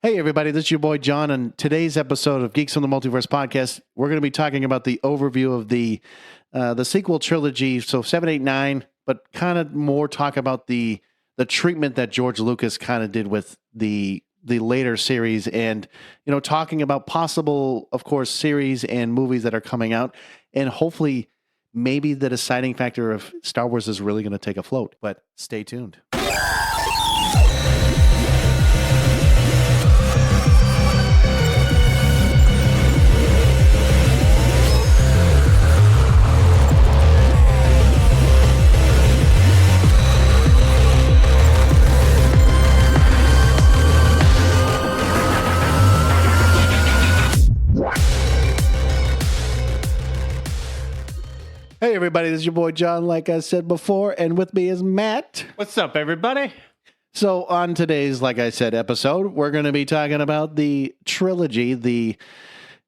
Hey, everybody, this is your boy John. On today's episode of Geeks From The Multiverse podcast, we're going to be talking about the overview of the sequel trilogy, so 7, 8, 9, but kind of more talk about the treatment that George Lucas kind of did with the later series and, talking about possible, of course, series and movies that are coming out, and hopefully maybe the deciding factor of Star Wars is really going to take a float, but stay tuned. Hey, everybody, this is your boy John, like I said before, and with me is Matt. What's up, everybody? So on today's, like I said, episode, we're going to be talking about the trilogy, the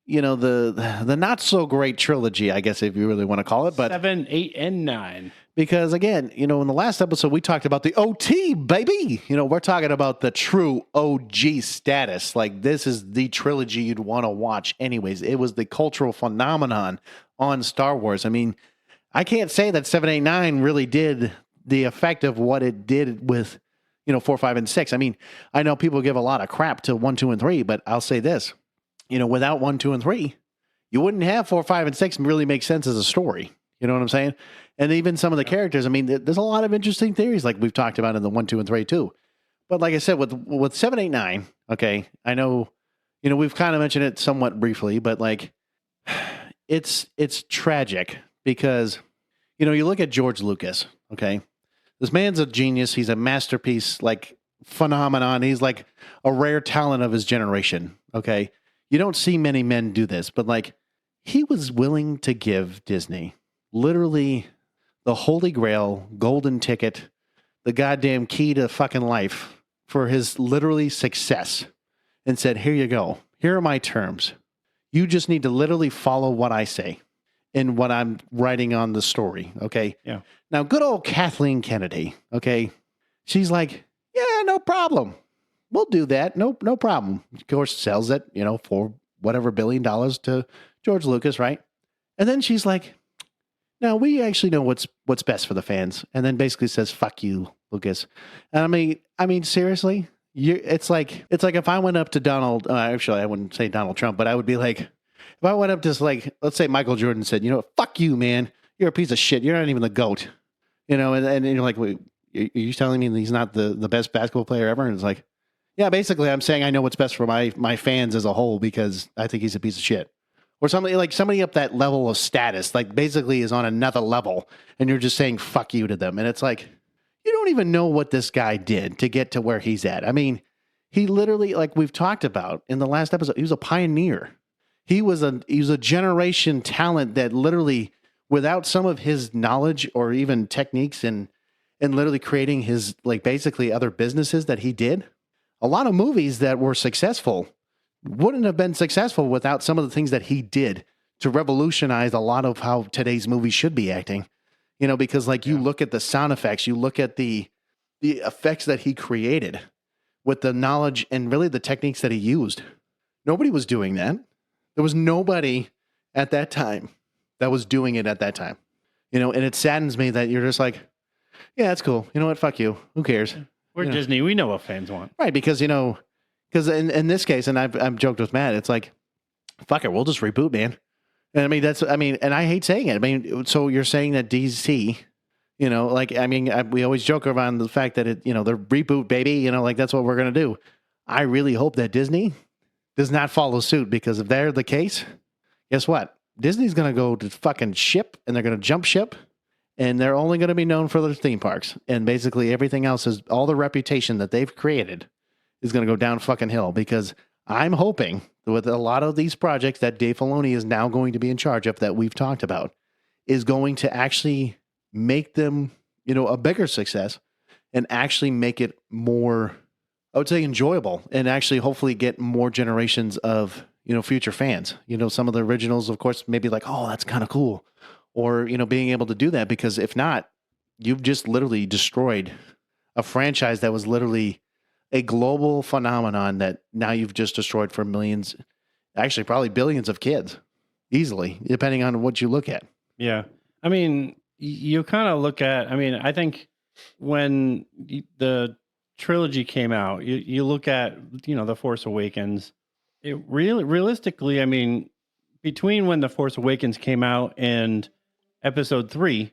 not-so-great trilogy, I guess, if you really want to call it. But 7, 8, and 9. Because, again, in the last episode, we talked about the OT, baby. We're talking about the true OG status. Like, this is the trilogy you'd want to watch anyways. It was the cultural phenomenon on Star Wars. I mean, I can't say that 7, 8, 9 really did the effect of what it did with, 4, 5, and 6. I mean, I know people give a lot of crap to 1, 2, and 3, but I'll say this. Without 1, 2, and 3, you wouldn't have 4, 5, and 6 really make sense as a story. You know what I'm saying? And even some of the characters, I mean, there's a lot of interesting theories like we've talked about in the 1, 2, and 3 too. But like I said, with 7, 8, 9, okay, I know, we've kind of mentioned it somewhat briefly, but like, it's tragic because, you look at George Lucas, okay? This man's a genius. He's a masterpiece, like, phenomenon. He's like a rare talent of his generation, okay? You don't see many men do this, but like, he was willing to give Disney literally the holy grail, golden ticket, the goddamn key to fucking life for his literally success and said, here you go. Here are my terms. You just need to literally follow what I say in what I'm writing on the story, okay? Yeah. Now, good old Kathleen Kennedy, okay? She's like, yeah, no problem. We'll do that. No problem. Of course, sells it, for whatever $1 billion to George Lucas, right? And then she's like, no, we actually know what's best for the fans. And then basically says, fuck you, Lucas. And I mean, seriously, it's like if I went up to Donald, actually, I wouldn't say Donald Trump, but I would be like, if I went up to, like, let's say Michael Jordan said, fuck you, man. You're a piece of shit. You're not even the GOAT. And you're like, wait, are you telling me he's not the best basketball player ever? And it's like, yeah, basically I'm saying I know what's best for my fans as a whole because I think he's a piece of shit. Or somebody up that level of status, like basically is on another level and you're just saying fuck you to them. And it's like, you don't even know what this guy did to get to where he's at. I mean, he literally, like we've talked about in the last episode, he was a pioneer. He was a generation talent that literally, without some of his knowledge or even techniques and literally creating his, like, basically other businesses that he did, a lot of movies that were successful wouldn't have been successful without some of the things that he did to revolutionize a lot of how today's movies should be acting. Because like you look at the sound effects, you look at the effects that he created with the knowledge and really the techniques that he used. Nobody was doing that. There was nobody at that time that was doing it at that time, and it saddens me that you're just like, yeah, that's cool. You know what? Fuck you. Who cares? We're Disney. We know what fans want. Right. Because, because in this case, and I've joked with Matt, it's like, fuck it. We'll just reboot, man. And and I hate saying it. I mean, so you're saying that DC, we always joke around the fact that the reboot, baby, like that's what we're going to do. I really hope that Disney does not follow suit, because if they're the case, guess what? Disney's going to go to fucking ship and they're going to jump ship and they're only going to be known for their theme parks. And basically everything else is all the reputation that they've created is going to go down fucking hill, because I'm hoping that with a lot of these projects that Dave Filoni is now going to be in charge of that we've talked about is going to actually make them, a bigger success and actually make it more, I would say, enjoyable, and actually hopefully get more generations of, future fans. Some of the originals, of course, maybe like, oh, that's kind of cool. Or, being able to do that, because if not, you've just literally destroyed a franchise that was literally a global phenomenon that now you've just destroyed for millions, actually probably billions of kids easily, depending on what you look at. Yeah. I mean, you kind of look at, I mean, I think when the trilogy came out, you look at, The Force Awakens, it really, realistically, I mean, between when The Force Awakens came out and episode 3,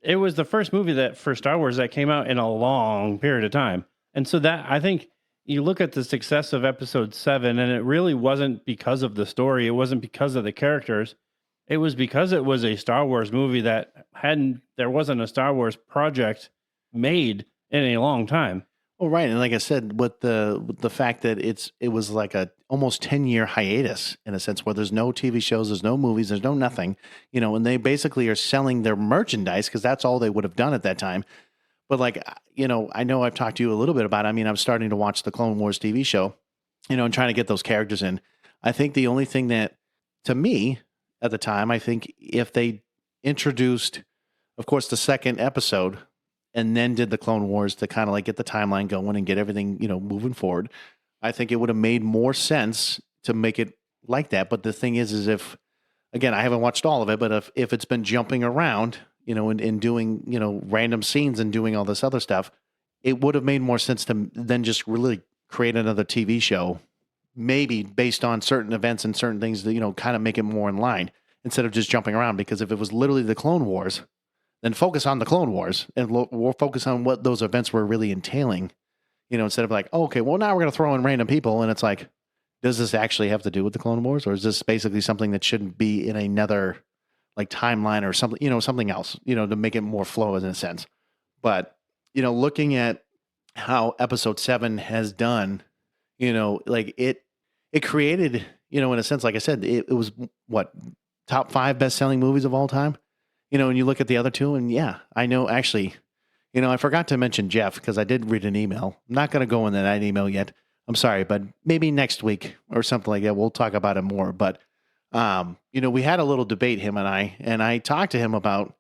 it was the first movie that for Star Wars that came out in a long period of time. And so that, I think you look at the success of episode 7, and it really wasn't because of the story. It wasn't because of the characters. It was because it was a Star Wars movie that there wasn't a Star Wars project made in a long time. Well, right, and like I said, with the fact that it was like a almost 10-year hiatus in a sense, where there's no TV shows, there's no movies, there's no nothing, and they basically are selling their merchandise because that's all they would have done at that time. But like, I know I've talked to you a little bit about it. I mean, I'm starting to watch the Clone Wars TV show, and trying to get those characters in. I think the only thing that, to me, at the time, I think if they introduced, of course, the second episode and then did the Clone Wars to kind of like get the timeline going and get everything, moving forward, I think it would have made more sense to make it like that. But the thing is if, again, I haven't watched all of it, but if it's been jumping around, and doing, random scenes and doing all this other stuff, it would have made more sense to then just really create another TV show, maybe based on certain events and certain things that, kind of make it more in line instead of just jumping around. Because if it was literally the Clone Wars, then focus on the Clone Wars and we'll focus on what those events were really entailing, instead of like, oh, okay, well, now we're going to throw in random people. And it's like, does this actually have to do with the Clone Wars? Or is this basically something that shouldn't be in another like timeline or something, something else, to make it more flow in a sense. But, looking at how episode 7 has done, like it created, in a sense, like I said, it was what, top 5 best-selling movies of all time, and you look at the other two, and yeah, I know actually, I forgot to mention Jeff because I did read an email. I'm not going to go into that email yet. I'm sorry, but maybe next week or something like that, we'll talk about it more. But, we had a little debate, him and I talked to him about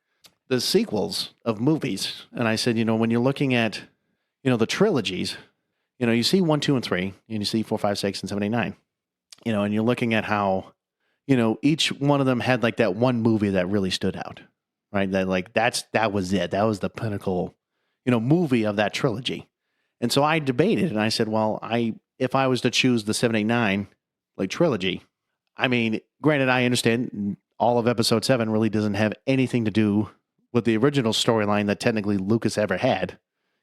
the sequels of movies. And I said, when you're looking at, the trilogies, you see 1, 2, and 3, and you see 4, 5, 6, and 7, 8, 9, and you're looking at how, each one of them had like that one movie that really stood out, right? That like, that was it. That was the pinnacle, movie of that trilogy. And so I debated and I said, well, if I was to choose the 7, 8, 9, like trilogy, I mean, granted, I understand all of episode 7 really doesn't have anything to do with the original storyline that technically Lucas ever had.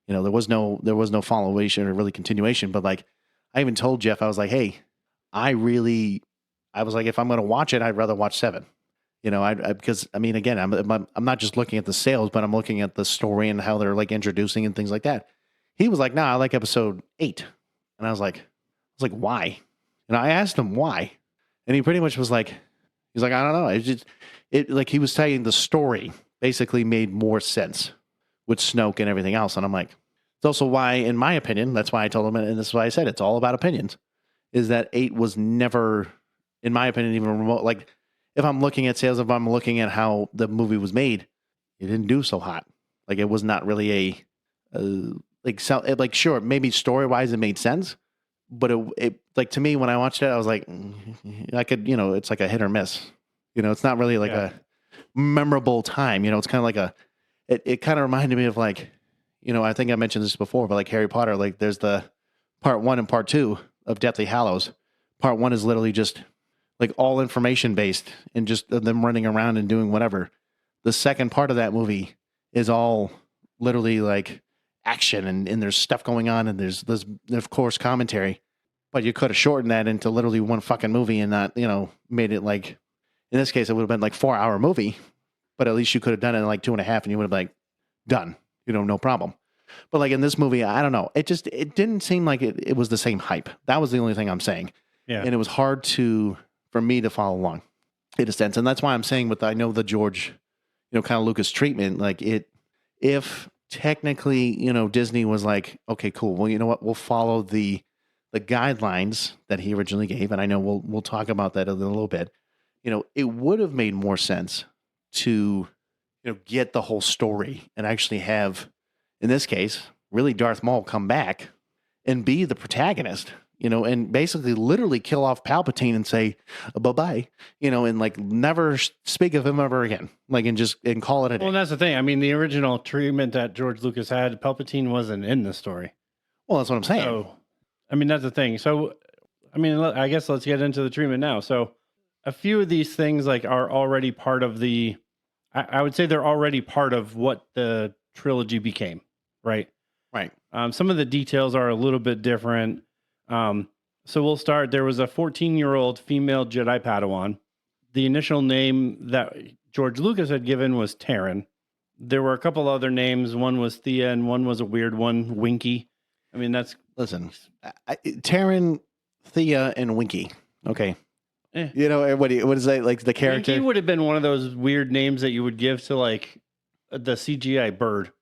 There was no followation or really continuation, but like, I even told Jeff, I was like, hey, I was like, if I'm going to watch it, I'd rather watch 7. Because I mean, again, I'm not just looking at the sales, but I'm looking at the story and how they're like introducing and things like that. He was like, nah, I like episode 8. And I was like, why? And I asked him why. And he pretty much was like, he's like, I don't know. Like he was saying the story basically made more sense with Snoke and everything else. And I'm like, it's also why, in my opinion, that's why I told him, and this is why I said it's all about opinions, is that 8 was never, in my opinion, even remote. Like if I'm looking at sales, if I'm looking at how the movie was made, it didn't do so hot. Like it was not really like sure, maybe story wise it made sense, but it like to me when I watched it, I was like, I could, it's like a hit or miss. It's not really like a memorable time. It's kind of like it kind of reminded me of like, I think I mentioned this before, but like Harry Potter, like there's the part 1 and part 2 of Deathly Hallows. Part 1 is literally just like all information based and just them running around and doing whatever. The second part of that movie is all literally like action and there's stuff going on and there's of course commentary, but you could have shortened that into literally one fucking movie and not, made it like, in this case, it would have been like 4-hour movie, but at least you could have done it in like 2.5 and you would have like done, no problem. But like in this movie, I don't know. It didn't seem like it was the same hype. That was the only thing I'm saying. Yeah. And it was hard for me to follow along in a sense. And that's why I'm saying I know the George, kind of Lucas treatment, like if technically, Disney was like, okay, cool. Well, you know what? We'll follow the guidelines that he originally gave. And I know we'll talk about that in a little bit. It would have made more sense to, get the whole story and actually have, in this case, really Darth Maul come back and be the protagonist, and basically literally kill off Palpatine and say bye-bye, and like never speak of him ever again, like and call it a day. Well, and that's the thing. I mean, the original treatment that George Lucas had, Palpatine wasn't in the story. Well, that's what I'm saying. So, I mean, that's the thing. So, I mean, I guess let's get into the treatment now. So, a few of these things like are already part of I would say they're already part of what the trilogy became, right? Right. Some of the details are a little bit different. So we'll start. There was a 14-year-old female Jedi Padawan. The initial name that George Lucas had given was Taryn. There were a couple other names. One was Thea and one was a weird one, Winky. I mean, listen, Taryn, Thea, and Winky. Okay. What is that, like the character? Winky would have been one of those weird names that you would give to like the CGI bird.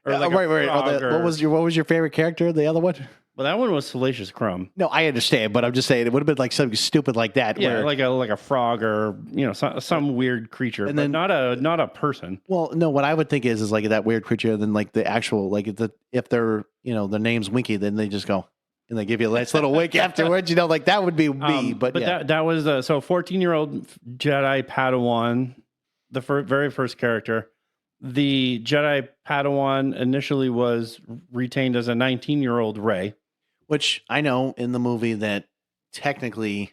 Or like right. What was your favorite character? The other one? Well, that one was Salacious Crumb. No, I understand, but I'm just saying it would have been like something stupid like that. Yeah, like a frog or some weird creature, and then not a person. Well, no, what I would think is like that weird creature, and then like the actual if they're the name's Winky, then they just go and they give you a nice little wink afterwards. Like that would be me. But yeah. that was 14-year-old Jedi Padawan, the very first character. The Jedi Padawan initially was retained as a 19-year-old Rey. Which I know in the movie that technically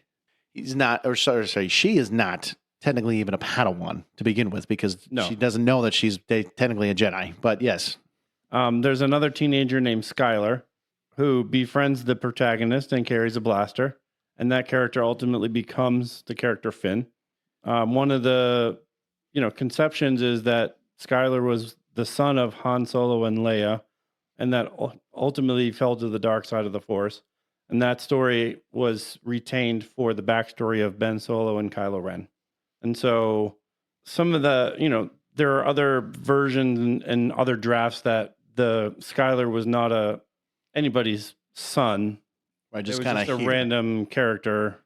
he's not, or sorry, she is not technically even a Padawan to begin with because she doesn't know that she's technically a Jedi. But yes. There's another teenager named Skylar who befriends the protagonist and carries a blaster. And that character ultimately becomes the character Finn. One of the conceptions is that Skylar was the son of Han Solo and Leia, and that ultimately fell to the dark side of the Force. And that story was retained for the backstory of Ben Solo and Kylo Ren. And so some of the, there are other versions and other drafts that the Skylar was not anybody's son. Right, just kind of a random character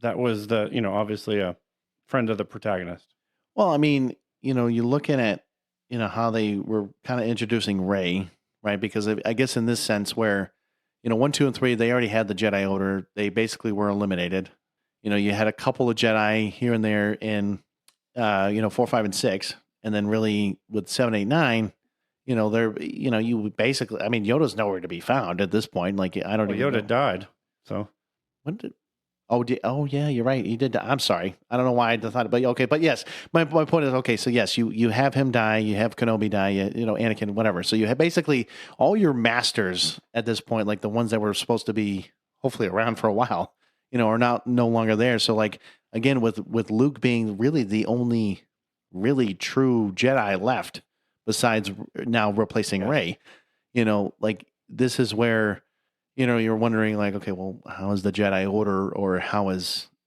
that was obviously a friend of the protagonist. Well, I mean, you're looking at, how they were kind of introducing Rey, right? Because I guess in this sense where, 1, 2, and 3, they already had the Jedi Order. They basically were eliminated. You had a couple of Jedi here and there in, 4, 5, and 6. And then really with 7, 8, 9, they're, you basically, I mean, Yoda's nowhere to be found at this point. Like, I don't even know. Yoda died. So when did, oh yeah, you're right. He did die. I'm sorry. I don't know why I thought it, but okay. But yes, my point is, okay, so yes, you have him die, you have Kenobi die, Anakin, whatever. So you have basically all your masters at this point, like the ones that were supposed to be hopefully around for a while, are no longer there. So like, again, with Luke being really the only really true Jedi left besides now replacing Rey, like this is where, you're wondering like, okay, well, how is the Jedi Order, or how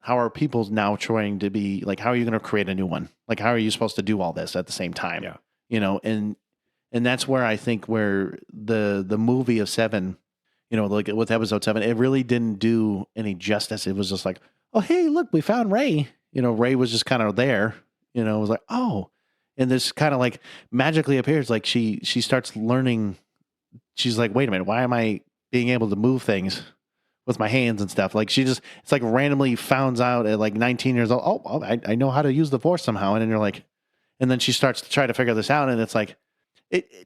are people now trying to be like, how are you going to create a new one? Like, how are you supposed to do all this at the same time? Yeah. And that's where I think where the movie of 7, like with episode 7, it really didn't do any justice. It was just like, oh, hey, look, we found Rey. Rey was just kind of there, it was like, oh, and this kind of like magically appears. Like she starts learning. She's like, wait a minute, why am I being able to move things with my hands and stuff? Like it's like randomly found out at like 19 years old. Oh, I know how to use the Force somehow. And then you're like, and then she starts to try to figure this out. And it's like,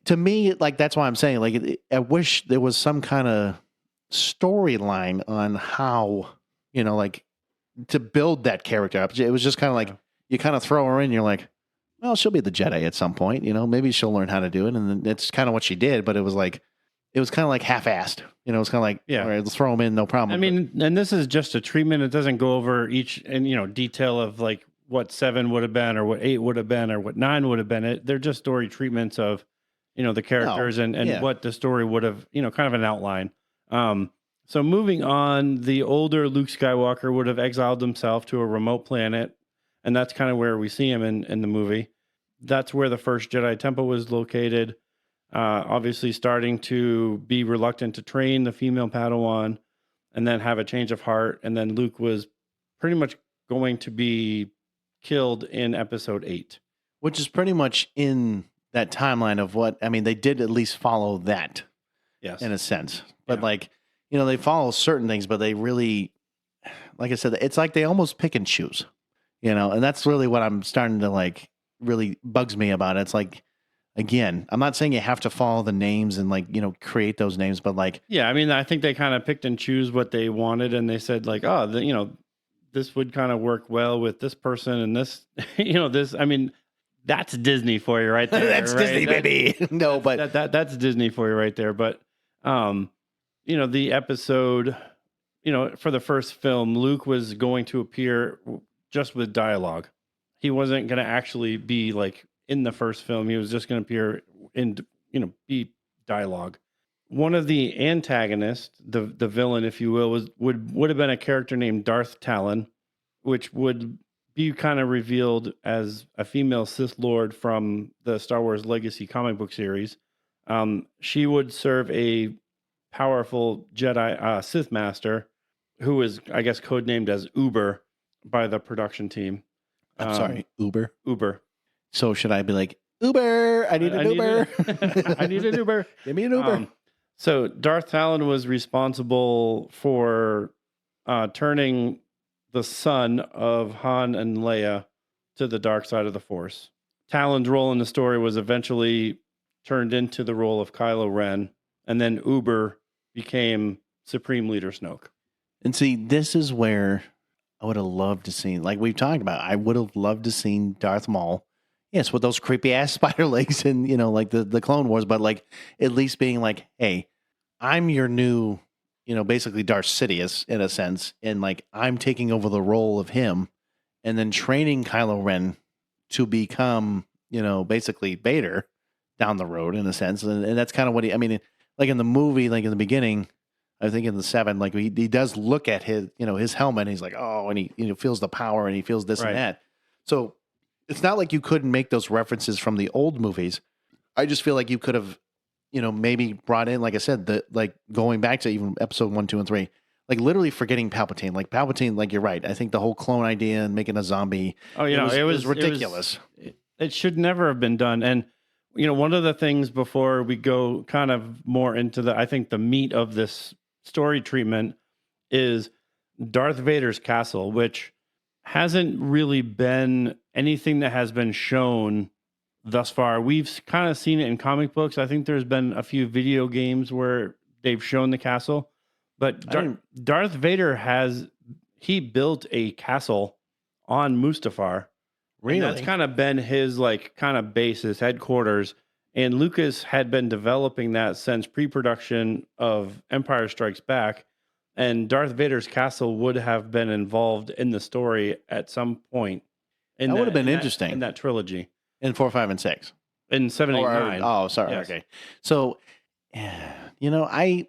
to me, like, that's why I'm saying, like, I wish there was some kind of storyline on how, like to build that character up. It was just kind of like, you kind of throw her in, you're like, well, she'll be the Jedi at some point, maybe she'll learn how to do it. And then it's kind of what she did, but it was kind of like half-assed, it was kind of like, all right, let's throw them in, no problem. I mean, and this is just a treatment. It doesn't go over each and, detail of like what 7 would have been or what 8 would have been or what 9 would have been. They're just story treatments of, the characters and what the story would have, kind of an outline. So moving on, the older Luke Skywalker would have exiled himself to a remote planet. And that's kind of where we see him in the movie. That's where the first Jedi Temple was located. Obviously starting to be reluctant to train the female Padawan and then have a change of heart. And then Luke was pretty much going to be killed in episode 8. Which is pretty much in that timeline of what, I mean, they did at least follow that. Yes. In a sense. But like, they follow certain things, but they really, like I said, it's like they almost pick and choose, and that's really what I'm starting to like really bugs me about it. It's like, again, I'm not saying you have to follow the names and like, create those names, but like, Yeah, I mean, I think they kind of picked and choose what they wanted, and they said like, oh, this would kind of work well with this person and this, this. I mean, that's Disney for you right there. that's right? Disney, baby. No, but That's Disney for you right there. But, the episode, for the first film, Luke was going to appear just with dialogue. He wasn't going to actually be like in the first film. He was just going to appear in, be dialogue. One of the antagonists, the villain, if you will, would have been a character named Darth Talon, which would be kind of revealed as a female Sith Lord from the Star Wars Legacy comic book series. She would serve a powerful Jedi Sith Master, who is, I guess, codenamed as Uber by the production team. I'm sorry, Uber. Uber. So should I be like, Uber? I need an Uber. I need an Uber. Give me an Uber. So Darth Talon was responsible for turning the son of Han and Leia to the dark side of the Force. Talon's role in the story was eventually turned into the role of Kylo Ren, and then Uber became Supreme Leader Snoke. And see, this is where I would have loved to see, like we've talked about, I would have loved to see Darth Maul. Yes, with those creepy ass spider legs and, like the Clone Wars, but like at least being like, hey, I'm your new, basically Darth Sidious in a sense. And like, I'm taking over the role of him and then training Kylo Ren to become, basically Vader down the road in a sense. And that's kind of what like in the movie, like in the beginning, I think in the 7, like he does look at his, his helmet and he's like, oh, and he feels the power and he feels this and that. So it's not like you couldn't make those references from the old movies. I just feel like you could have, maybe brought in, like I said, like going back to even episode 1, 2, and 3, like literally forgetting Palpatine. Like Palpatine, like you're right. I think the whole clone idea and making a zombie, it was ridiculous. It should never have been done. And, one of the things before we go kind of more into I think the meat of this story treatment is Darth Vader's castle, which hasn't really been anything that has been shown thus far. We've kind of seen it in comic books. I think there's been a few video games where they've shown the castle, but Darth Vader he built a castle on Mustafar. Really? And that's kind of been his like kind of base, his headquarters. And Lucas had been developing that since pre-production of Empire Strikes Back. And Darth Vader's castle would have been involved in the story at some point. That would have been interesting. In that trilogy. In 4, 5, and 6. In 7, 8, 9. Oh, sorry. Yes. Okay. So, I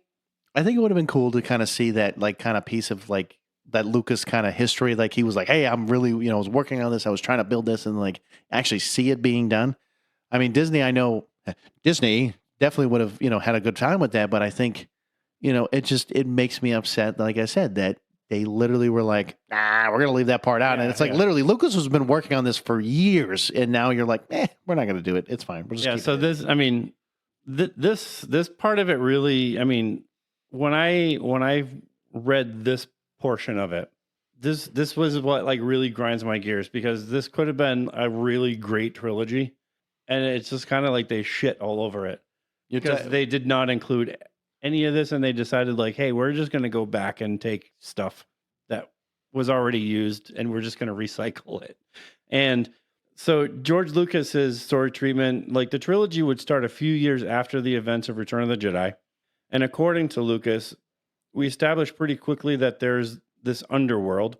think it would have been cool to kind of see that like kind of piece of like that Lucas kind of history. Like he was like, hey, I'm really, I was working on this. I was trying to build this and like actually see it being done. I mean, Disney definitely would have, had a good time with that. But I think, it makes me upset. Like I said, that they literally were like, nah, we're going to leave that part out. And it's like literally Lucas has been working on this for years. And now you're like, we're not going to do it. It's fine. We'll just keep it. This, I mean, this part of it really, I mean, when I read this portion of it, this was what like really grinds my gears, because this could have been a really great trilogy. And it's just kind of like they shit all over it because they did not include any of this, and they decided like, hey, we're just going to go back and take stuff that was already used and we're just going to recycle it. And so George Lucas's story treatment, like the trilogy would start a few years after the events of Return of the Jedi. And according to Lucas, we established pretty quickly that there's this underworld.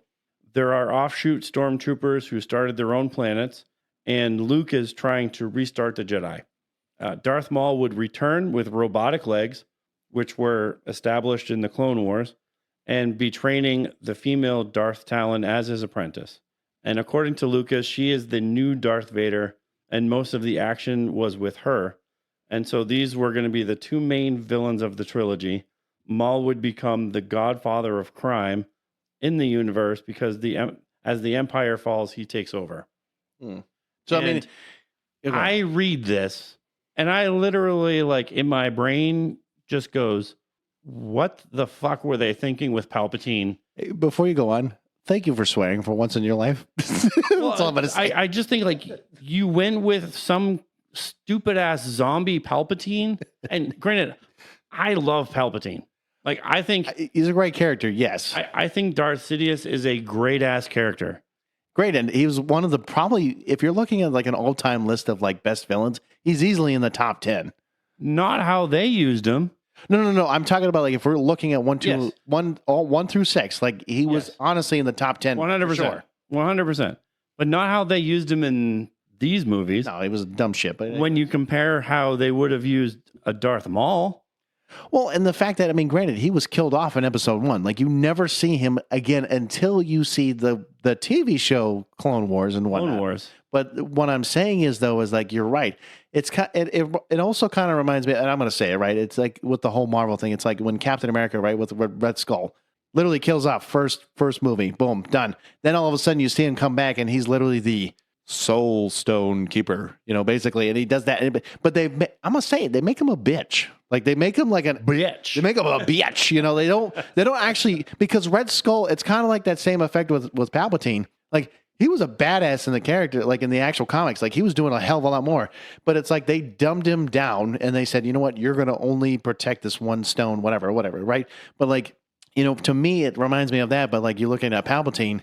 There are offshoot stormtroopers who started their own planets, and Luke is trying to restart the Jedi. Darth Maul would return with robotic legs, which were established in the Clone Wars, and be training the female Darth Talon as his apprentice. And according to Lucas, she is the new Darth Vader, and most of the action was with her. And so these were going to be the two main villains of the trilogy. Maul would become the godfather of crime in the universe because as the Empire falls, he takes over. So, and I read this, and I literally, like, in my brain just goes, what the fuck were they thinking with Palpatine? Before you go on, thank you for swearing for once in your life. That's all I'm going to say. I just think like you went with some stupid ass zombie Palpatine. And granted, I love Palpatine. Like I think He's a great character, yes. I think Darth Sidious is a great ass character. Great, and he was one of the probably, if you're looking at like an all-time list of like best villains, he's easily in the top 10. Not how they used him. No. I'm talking about like if we're looking at Yes. 1 through 6, like he was Yes. honestly in the top 10. 100%. Sure. 100%. But not how they used him in these movies. No, he was dumb shit. But When you compare how they would have used a Darth Maul. well, and the fact that, I mean, granted, he was killed off in episode 1. Like you never see him again until you see the TV show Clone Wars and whatnot. Clone Wars. But what I'm saying is, though, is like you're right. It also kind of reminds me, and I'm going to say it right. It's like with the whole Marvel thing. It's like when Captain America, right, with Red Skull, literally kills off first movie, boom, done. Then all of a sudden you see him come back, and he's literally the Soul Stone Keeper, basically, and he does that. But I'm gonna say it, they make him a bitch. Like they make him like a bitch. They make him a bitch. They don't actually, because Red Skull. It's kind of like that same effect with Palpatine. Like he was a badass in the character, like in the actual comics. Like he was doing a hell of a lot more. But it's like they dumbed him down, and they said, you know what, you're gonna only protect this one stone, whatever, right? But like, to me, it reminds me of that. But like you're looking at Palpatine,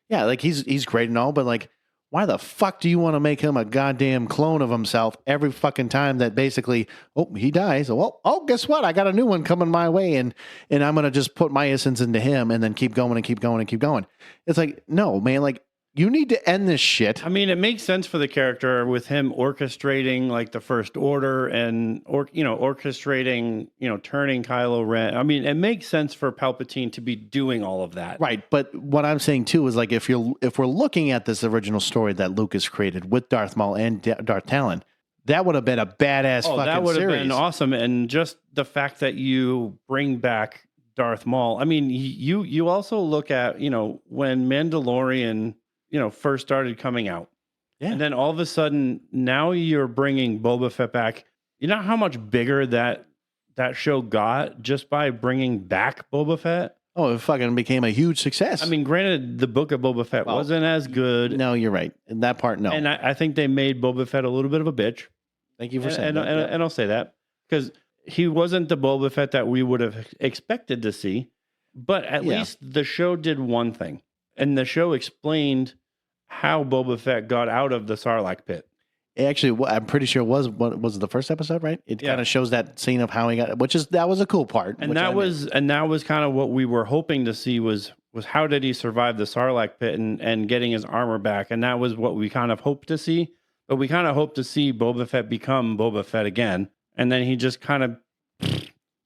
yeah, like he's great and all, but like, why the fuck do you want to make him a goddamn clone of himself every fucking time that basically, he dies? Well, guess what? I got a new one coming my way, and I'm going to just put my essence into him and then keep going and keep going and keep going. It's like, no, man, like, you need to end this shit. I mean, it makes sense for the character with him orchestrating like the First Order and orchestrating, turning Kylo Ren. I mean, it makes sense for Palpatine to be doing all of that. Right, but what I'm saying too is like if we're looking at this original story that Lucas created with Darth Maul and Darth Talon, that would have been a badass fucking series. That would have been awesome, and just the fact that you bring back Darth Maul. I mean, you also look at when Mandalorian first started coming out. Yeah. And then all of a sudden, now you're bringing Boba Fett back. You know how much bigger that show got just by bringing back Boba Fett? Oh, it fucking became a huge success. I mean, granted, the Book of Boba Fett wasn't as good. No, you're right. In that part, no. And I think they made Boba Fett a little bit of a bitch. Thank you for saying that. And I'll say that because he wasn't the Boba Fett that we would have expected to see. But at least the show did one thing. And the show explained how Boba Fett got out of the Sarlacc pit. Actually, I'm pretty sure was the first episode, right? It kind of shows that scene of how he got, that was a cool part. And that was kind of what we were hoping to see was how did he survive the Sarlacc pit and getting his armor back, and that was what we kind of hoped to see. But we kind of hoped to see Boba Fett become Boba Fett again, and then he just kind of.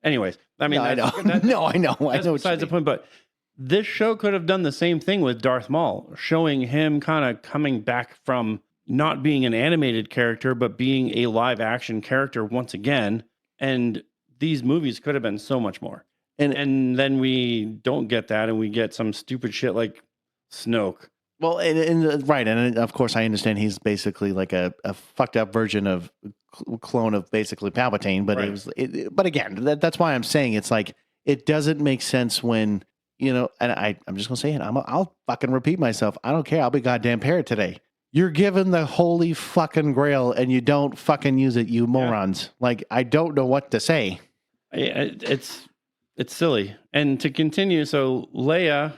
Anyways, I mean, I know. I know. That's besides the point, but. This show could have done the same thing with Darth Maul, showing him kind of coming back from not being an animated character, but being a live action character once again. And these movies could have been so much more. And then we don't get that, and we get some stupid shit like Snoke. Well, right. And of course, I understand he's basically like a fucked up version of clone of basically Palpatine. But right. But again, that's why I'm saying it's like it doesn't make sense when. And I'm just going to say it. I'll fucking repeat myself. I don't care. I'll be goddamn parrot today. You're given the holy fucking grail and you don't fucking use it, you morons. Yeah. Like, I don't know what to say. It's silly. And to continue, so Leia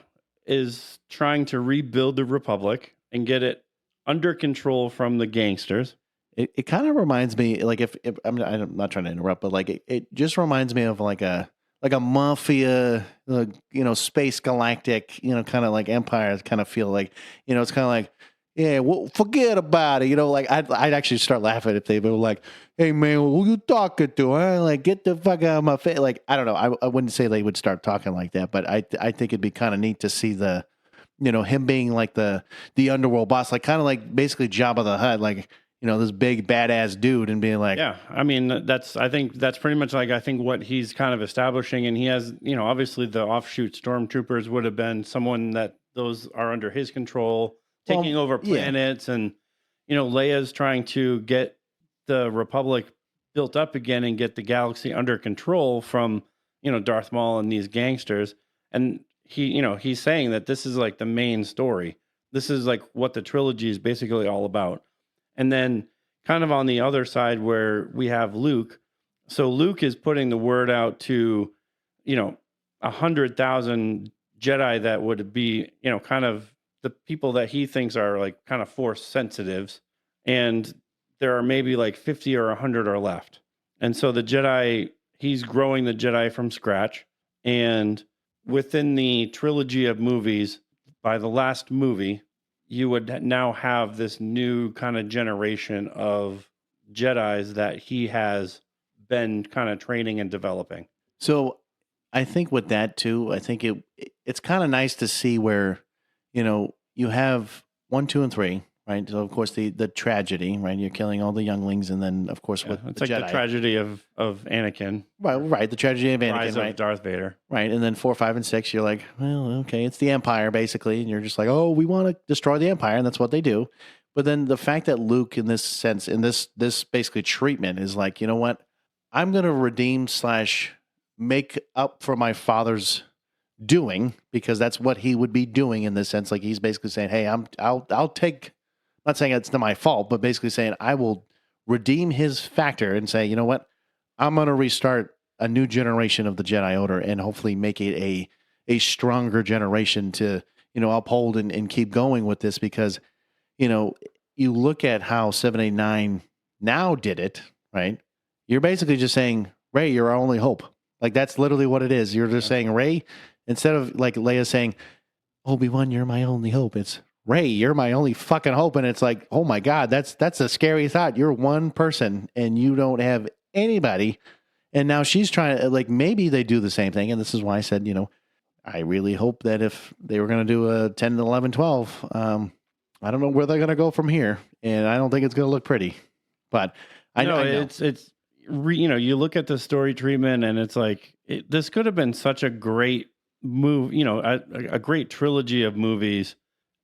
is trying to rebuild the Republic and get it under control from the gangsters. It kind of reminds me, like, if I'm not trying to interrupt, but like, it just reminds me of like a mafia, space galactic, kind of like empire kind of feel like, it's kind of like, yeah, well, forget about it. Like I'd actually start laughing if they were like, hey man, who you talking to? Huh? Like, get the fuck out of my face. Like, I don't know. I wouldn't say they would start talking like that, but I think it'd be kind of neat to see the, him being like the underworld boss, like kind of like basically Jabba the Hutt, like, this big badass dude and being like, yeah, I mean, I think that's pretty much like, I think what he's kind of establishing. And he has, obviously the offshoot stormtroopers would have been someone that those are under his control, taking over planets. Yeah. And, Leia's trying to get the Republic built up again and get the galaxy under control from Darth Maul and these gangsters. And he's saying that this is like the main story. This is like what the trilogy is basically all about. And then kind of on the other side where we have Luke. So Luke is putting the word out to, 100,000 Jedi that would be, kind of the people that he thinks are like kind of force sensitives. And there are maybe like 50 or 100 are left. And so the Jedi, he's growing the Jedi from scratch. And within the trilogy of movies, by the last movie, you would now have this new kind of generation of Jedis that he has been kind of training and developing. So I think with that too, I think it's kind of nice to see where, you have 1, 2, and 3, right? So of course the tragedy, right? You're killing all the younglings, and then of course with it's the like Jedi. the tragedy of Anakin, right? The tragedy of Anakin, rise right? of Darth Vader, right? And then 4, 5, and 6, you're like, well, okay, it's the Empire basically, and you're just like, oh, we want to destroy the Empire, and that's what they do. But then the fact that Luke, in this sense, in this basically treatment, is like, you know what? I'm going to redeem / make up for my father's doing, because that's what he would be doing in this sense. Like he's basically saying, hey, I'll take, not saying it's not my fault, but basically saying I will redeem his factor and say, you know what? I'm going to restart a new generation of the Jedi Order and hopefully make it a stronger generation to, uphold and keep going with this, because, you look at how 7, 8, 9 now did it, right? You're basically just saying, Rey, you're our only hope. Like that's literally what it is. You're just saying, Rey, instead of like Leia saying, Obi-Wan, you're my only hope. It's Rey, you're my only fucking hope. And it's like, oh my God, that's a scary thought. You're one person and you don't have anybody. And now she's trying to, like, maybe they do the same thing. And this is why I said, I really hope that if they were going to do a 10, 11, 12, I don't know where they're going to go from here. And I don't think it's going to look pretty. But I know. You look at the story treatment and it's like, this could have been such a great move, a great trilogy of movies.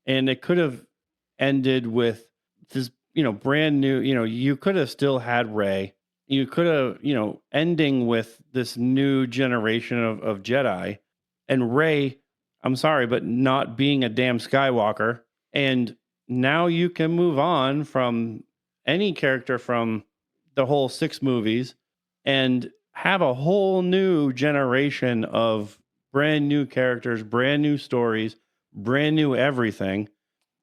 And it could have ended with this, brand new, you could have still had Rey. You could have, ending with this new generation of Jedi, and Rey, I'm sorry, but not being a damn Skywalker. And now you can move on from any character from the whole 6 movies and have a whole new generation of brand new characters, brand new stories, brand new everything.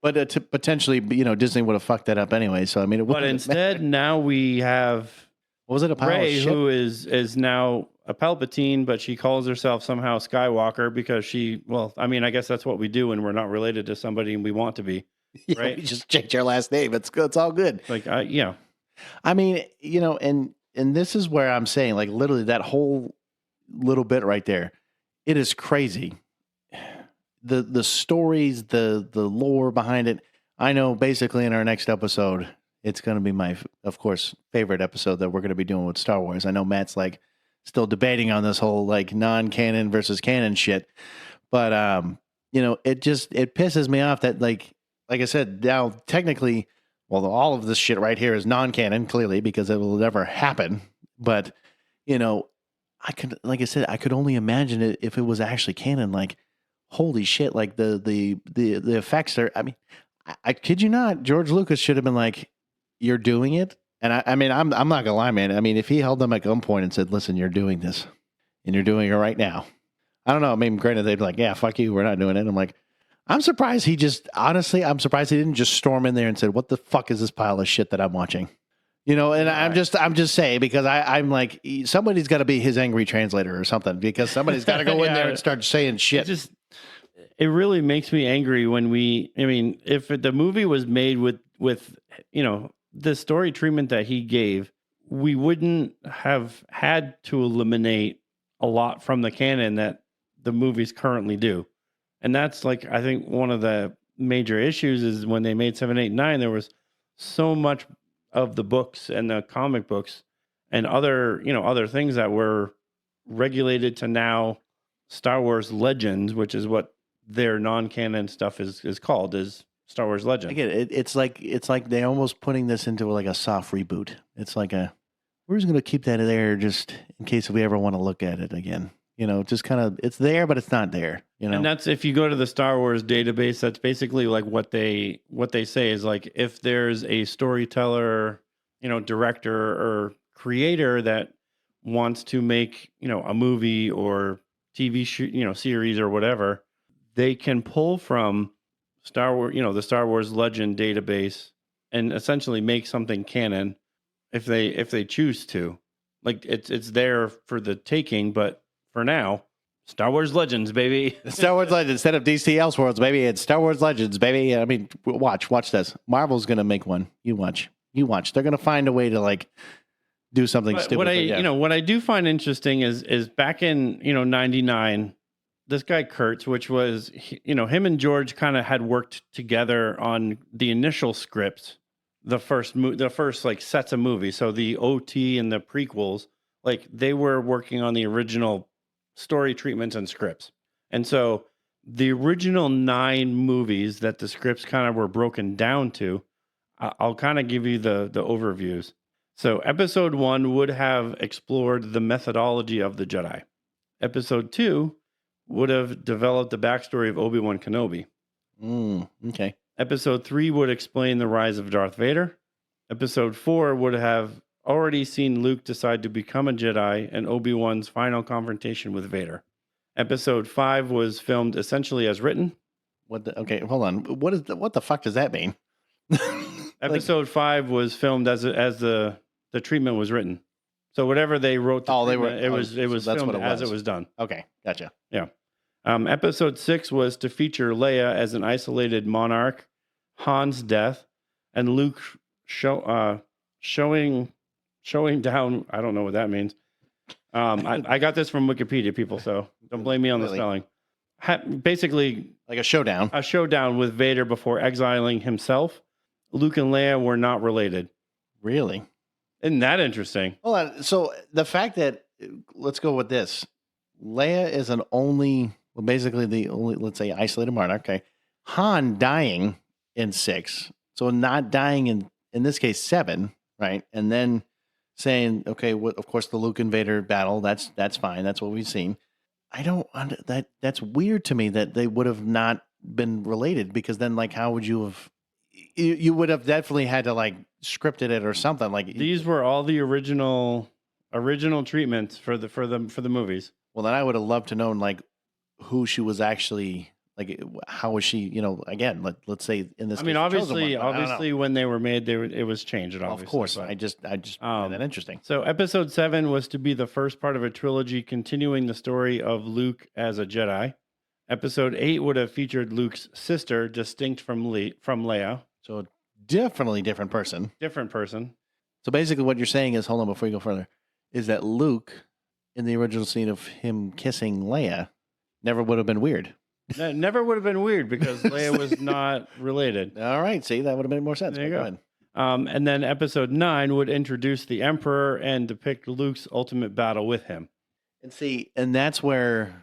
But to potentially, Disney would have fucked that up anyway. So I mean, but instead, now we have Rey, who is now a Palpatine, but she calls herself somehow Skywalker because I guess that's what we do when we're not related to somebody and we want to be. Yeah, right? We just change our last name. It's good. It's all good. Like, I mean, and this is where I'm saying, like, literally that whole little bit right there, it is crazy. The stories, the lore behind it. I know basically in our next episode, it's going to be my, of course, favorite episode that we're going to be doing with Star Wars. I know Matt's like still debating on this whole like non-canon versus canon shit. But, it pisses me off that like I said, now technically, well, all of this shit right here is non-canon, clearly, because it will never happen. But, I could only imagine it if it was actually canon. Like, holy shit! Like the effects are. I mean, I kid you not. George Lucas should have been like, "You're doing it," and I'm not gonna lie, man. I mean, if he held them at gunpoint and said, "Listen, you're doing this, and you're doing it right now," I don't know. I mean, granted, they'd be like, "Yeah, fuck you, we're not doing it." I'm like, I'm surprised I'm surprised he didn't just storm in there and said, "What the fuck is this pile of shit that I'm watching?" And I'm just saying, because I'm like, somebody's got to be his angry translator or something, because somebody's got to go in there and start saying shit. It really makes me angry when if the movie was made with the story treatment that he gave, we wouldn't have had to eliminate a lot from the canon that the movies currently do. And that's like, I think one of the major issues is when they made 7, 8, 9, there was so much of the books and the comic books and other things that were regulated to now Star Wars Legends, which is what their non-canon stuff is called, is Star Wars Legends. I get it. It's like they almost putting this into like a soft reboot. It's like we're just going to keep that in there just in case we ever want to look at it again. just kind of, it's there, but it's not there, And that's, if you go to the Star Wars database, that's basically like what they say is like, if there's a storyteller, director or creator that wants to make, a movie or TV series or whatever, they can pull from Star Wars, the Star Wars Legend database and essentially make something canon if they choose to. Like it's there for the taking, but for now, Star Wars Legends, baby. Star Wars Legends instead of DC Elseworlds, baby. It's Star Wars Legends, baby. I mean, watch this. Marvel's gonna make one. You watch. They're gonna find a way to like do something stupid. What I do find interesting is back in '99, this guy Kurtz, which was him and George kind of had worked together on the initial scripts, the first like sets of movies. So the OT and the prequels, like they were working on the original story treatments and scripts. And so the original 9 movies that the scripts kind of were broken down to, I'll kind of give you the overviews. So episode 1 would have explored the methodology of the Jedi. Episode 2 would have developed the backstory of Obi-Wan Kenobi. Okay. Episode 3 would explain the rise of Darth Vader. Episode 4 would have already seen Luke decide to become a Jedi and Obi-Wan's final confrontation with Vader. Episode 5 was filmed essentially as written. Okay, hold on. What the fuck does that mean? Episode 5 was filmed as the treatment was written. So whatever they wrote, it was filmed as it was done. Okay, gotcha. Yeah. Episode 6 was to feature Leia as an isolated monarch, Han's death, and Luke showing down. I don't know what that means. I got this from Wikipedia, people, so don't blame me on the spelling. Basically, like a showdown with Vader before exiling himself. Luke and Leia were not related. Really? Isn't that interesting? Hold on. So the fact that, let's go with this. Leia is basically the only, let's say, isolated monarch. Okay. Han dying in 6. So not dying in this case, 7, right? And then saying, okay, of course, the Luke and Vader battle, that's fine. That's what we've seen. That's weird to me that they would have not been related, because then, like, how would you have, you would have definitely had to like scripted it or something. Like, these were all the original treatments for the movies. Well, then I would have loved to know like who she was actually, like, how was she, again, let's say in this I mean, obviously when they were made, it was changed, obviously. Of course. But I just find that interesting. So episode 7 was to be the first part of a trilogy continuing the story of Luke as a Jedi. Episode 8 would have featured Luke's sister, distinct from Leia. So definitely different person. Different person. So basically what you're saying is, hold on before you go further, is that Luke in the original scene of him kissing Leia never would have been weird. That never would have been weird because Leia was not related. All right. See, that would have made more sense. There you go. And then episode 9 would introduce the Emperor and depict Luke's ultimate battle with him. And that's where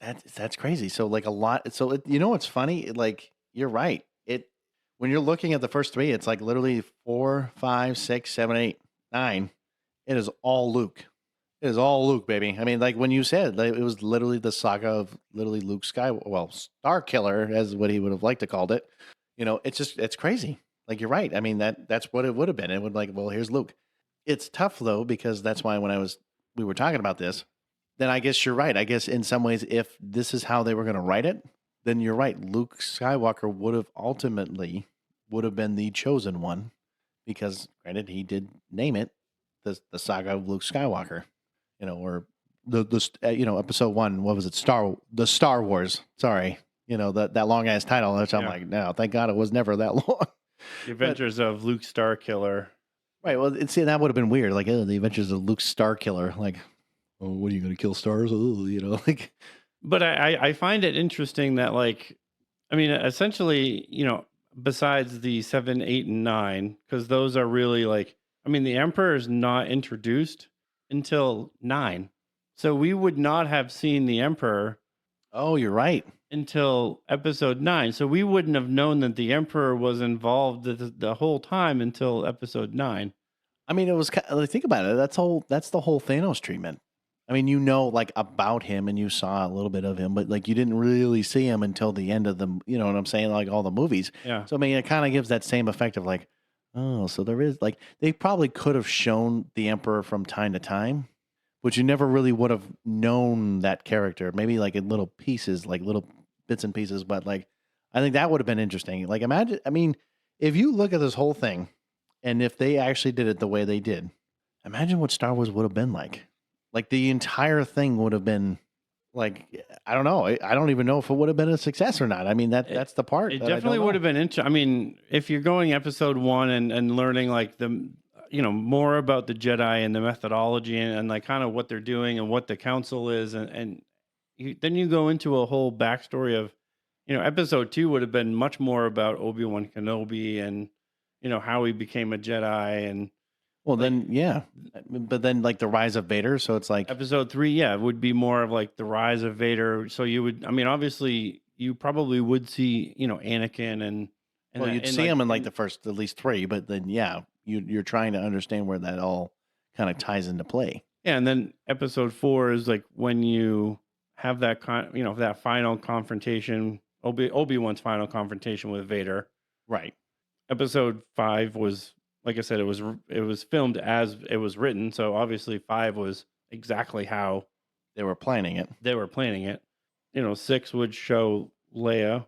that's crazy. So like a lot. So what's funny? Like, you're right. When you're looking at the first 3, it's like literally 4, 5, 6, 7, 8, 9. It is all Luke. It is all Luke, baby. I mean, like when you said, like, it was literally the saga of literally Luke Skywalker, well, Star Killer, as what he would have liked to called it. It's crazy. Like, you're right. I mean, that's what it would have been. It would like, well, here's Luke. It's tough though, because that's why when we were talking about this, then I guess you're right. I guess in some ways, if this is how they were going to write it, then you're right. Luke Skywalker would have been the chosen one, because granted, he did name it the saga of Luke Skywalker, or the episode 1. What was it? The Star Wars. Sorry, that long ass title. Which I'm like, no, thank God it was never that long. The Adventures of Luke Starkiller. Right. Well, that would have been weird. Like, the Adventures of Luke Starkiller. Like, oh, what are you going to kill stars? Oh, like. But I find it interesting that, like, I mean, essentially, besides the 7, 8, and 9, because those are really like, I mean, the Emperor is not introduced until 9. So we would not have seen the Emperor. Oh, you're right. Until episode 9. So we wouldn't have known that the Emperor was involved the whole time until episode 9. I mean, it was, think about it. That's the whole Thanos treatment. I mean, you know, like about him and you saw a little bit of him, but like you didn't really see him until the end of the, you know what I'm saying? Like all the movies. Yeah. So, I mean, it kind of gives that same effect of like, oh, so there is like, they probably could have shown the Emperor from time to time, but you never really would have known that character. Maybe like in little pieces, like little bits and pieces. But like, I think that would have been interesting. Like, imagine, I mean, if you look at this whole thing and if they actually did it the way they did, imagine what Star Wars would have been like. Like the entire thing would have been like I don't know. I don't even know if it would have been a success or not. I mean that's the part. It That I don't definitely would know. have been interesting. I mean, if you're going episode 1 and learning like the, more about the Jedi and the methodology and like kind of what they're doing and what the council is, and then you go into a whole backstory of, episode 2 would have been much more about Obi-Wan Kenobi and, how he became a Jedi and Well like then yeah. But then like the rise of Vader, so it's like episode 3, yeah, would be more of like the rise of Vader. So you would, I mean, obviously you probably would see, Anakin and well that, you'd and see like him in like and the first at least 3, but then yeah, you're trying to understand where that all kind of ties into play. yeah, and then episode 4 is like when you have that that final confrontation, Obi-Wan's final confrontation with Vader. Right. Episode 5 was, like I said, it was filmed as it was written, so obviously 5 was exactly how They were planning it. they were planning it. 6 would show Leia,